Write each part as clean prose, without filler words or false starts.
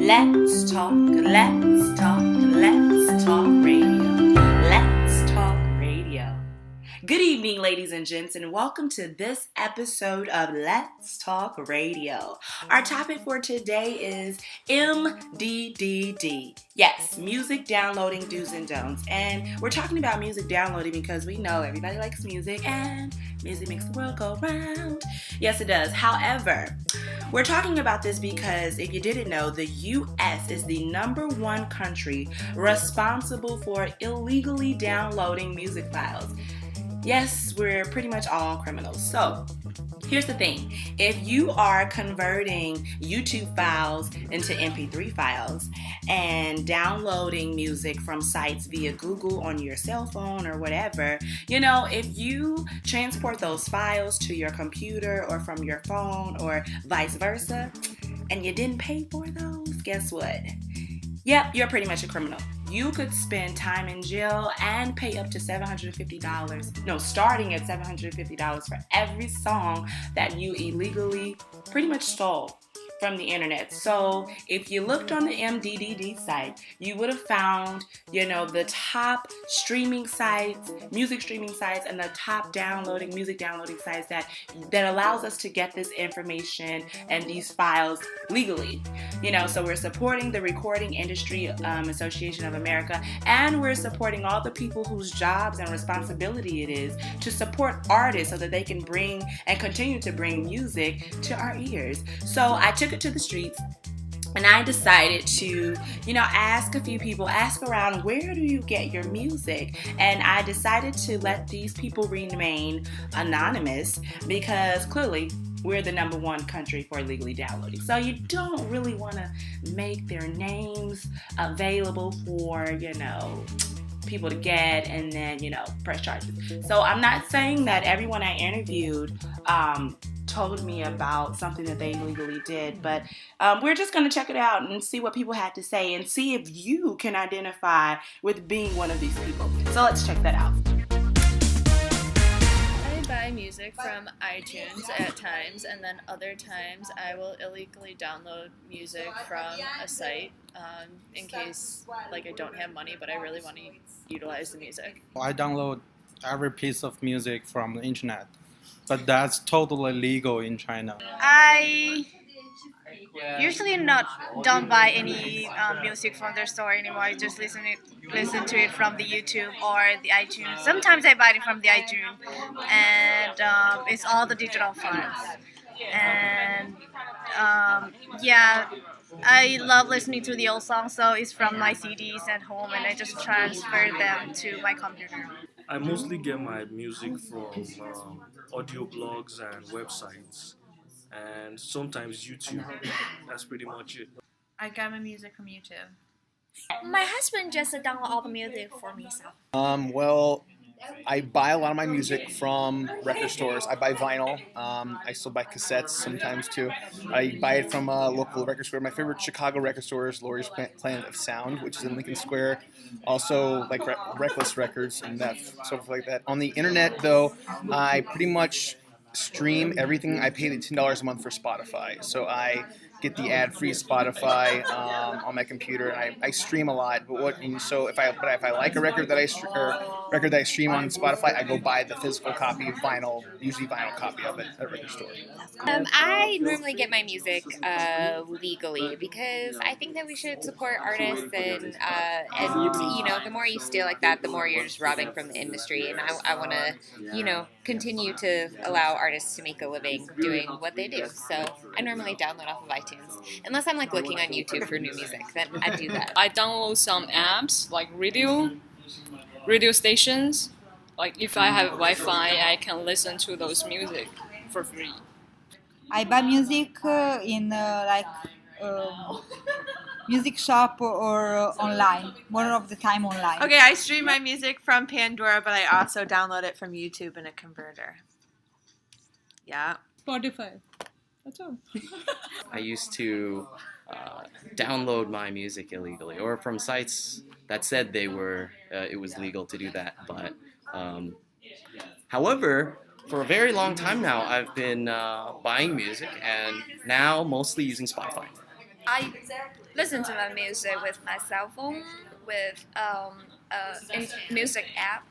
Let's talk radio. Let's talk radio. Good evening, ladies and gents, and welcome to this episode of Let's Talk Radio. Our topic for today is MDDD. Yes, music downloading do's and don'ts. And we're talking about music downloading because we know everybody likes music and music makes the world go round. Yes, it does. However, we're talking about this because if you didn't know, the U.S. is the number one country responsible for illegally downloading music files. Yes, we're pretty much all criminals. So, here's the thing. If you are converting YouTube files into MP3 files and downloading music from sites via Google on your cell phone or whatever, if you transport those files to your computer or from your phone or vice versa, and you didn't pay for those, guess what? Yep, you're pretty much a criminal. You could spend time in jail and pay up to $750. No, starting at $750 for every song that you illegally pretty much stole from the internet. So if you looked on the MDDD site, you would have found, the top streaming sites, music streaming sites, and the top music downloading sites that allows us to get this information and these files legally. So we're supporting the Recording Industry Association of America, and we're supporting all the people whose jobs and responsibility it is to support artists so that they can bring and continue to bring music to our ears. So I took it to the streets and I decided to, ask a few people, ask around, where do you get your music? And I decided to let these people remain anonymous because clearly we're the number one country for illegally downloading. So you don't really want to make their names available for, people to get and then, press charges. So I'm not saying that everyone I interviewed told me about something that they illegally did, but we're just going to check it out and see what people had to say and see if you can identify with being one of these people. So let's check that out. I buy music from iTunes at times, and then other times I will illegally download music from a site in case I don't have money but I really want to utilize the music. I download every piece of music from the internet, but that's totally legal in China. I usually don't buy any music from their store anymore. I just listen to it from the YouTube or the iTunes. Sometimes I buy it from the iTunes, and it's all the digital files. And I love listening to the old songs, so it's from my CDs at home, and I just transfer them to my computer. I mostly get my music from audio blogs and websites, and sometimes YouTube. That's pretty much it. I get my music from YouTube. My husband just download all the music for me. Well, I buy a lot of my music from record stores. I buy vinyl. I still buy cassettes sometimes too. I buy it from a local record store. My favorite Chicago record store is Laurie's Planet of Sound, which is in Lincoln Square. Also, Reckless Records and that stuff like that. On the internet, though, I pretty much stream everything. I pay the $10 a month for Spotify, so I get the ad-free Spotify on my computer, and I stream a lot. So if I like a record that I stream on Spotify, I go buy the physical copy of vinyl, usually vinyl copy of it at a record store. I normally get my music legally because I think that we should support artists, and the more you steal like that, the more you're just robbing from the industry. And I want to continue to allow artists to make a living doing what they do. So I normally download off of iTunes. Unless I'm looking on YouTube for new music, then I do that. I download some apps like radio stations. If I have Wi-Fi, I can listen to those music for free. I buy music in music shop or online. More of the time online. Okay, I stream my music from Pandora, but I also download it from YouTube in a converter. Yeah. Spotify. That's all. I used to download my music illegally, or from sites that said it was legal to do that. But however, for a very long time now, I've been buying music, and now mostly using Spotify. I listen to my music with my cell phone with music app.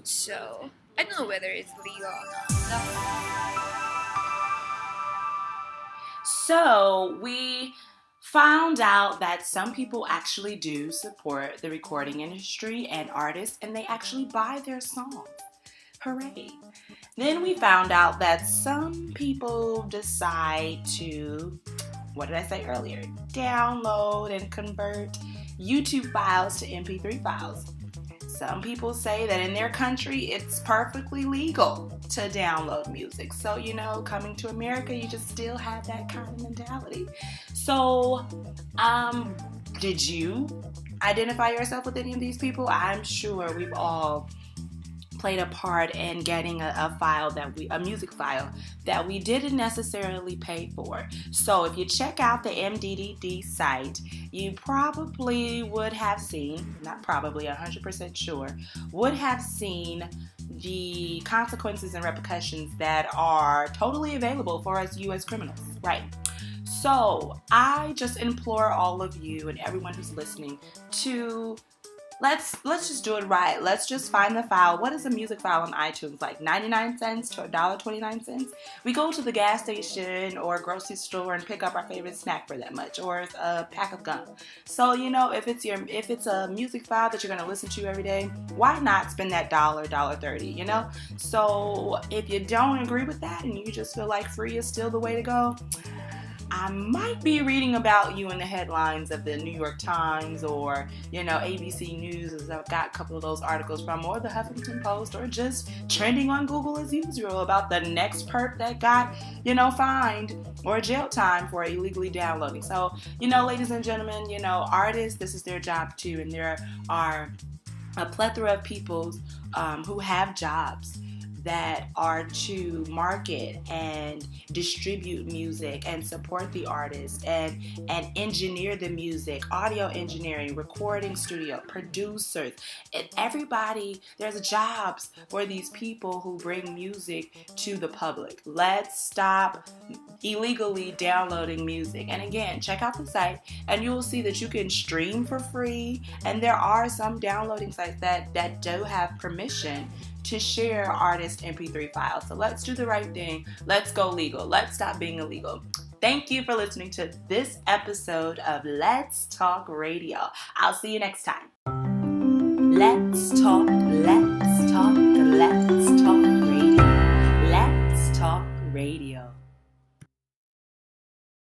So I don't know whether it's legal or not. So we found out that some people actually do support the recording industry and artists, and they actually buy their songs. Hooray. Then we found out that some people decide to, what did I say earlier? Download and convert YouTube files to MP3 files. Some people say that in their country it's perfectly legal to download music. So, coming to America, you just still have that kind of mentality. So, did you identify yourself with any of these people? I'm sure we've all played a part in getting a music file that we didn't necessarily pay for. So if you check out the MDDD site, you probably would have seen, not probably, 100% sure, would have seen the consequences and repercussions that are totally available for us U.S. criminals, right? So I just implore all of you and everyone who's listening to Let's just do it right. Let's just find the file. What is a music file on iTunes? Like 99 cents to $1.29? We go to the gas station or grocery store and pick up our favorite snack for that much, or a pack of gum. So, if it's a music file that you're going to listen to every day, why not spend that $1.30, So if you don't agree with that and you just feel like free is still the way to go, I might be reading about you in the headlines of the New York Times or, ABC News, as I've got a couple of those articles from, or the Huffington Post, or just trending on Google as usual about the next perp that got, fined or jail time for illegally downloading. So, ladies and gentlemen, artists, this is their job too, and there are a plethora of people who have jobs that are to market and distribute music and support the artist and engineer the music, audio engineering, recording studio, producers, and everybody. There's jobs for these people who bring music to the public. Let's stop illegally downloading music. And again, check out the site and you'll see that you can stream for free, and there are some downloading sites that do have permission to share artist MP3 files. So let's do the right thing. Let's go legal. Let's stop being illegal. Thank you for listening to this episode of Let's Talk Radio. I'll see you next time. Let's talk, let's talk, let's talk radio. Let's talk radio.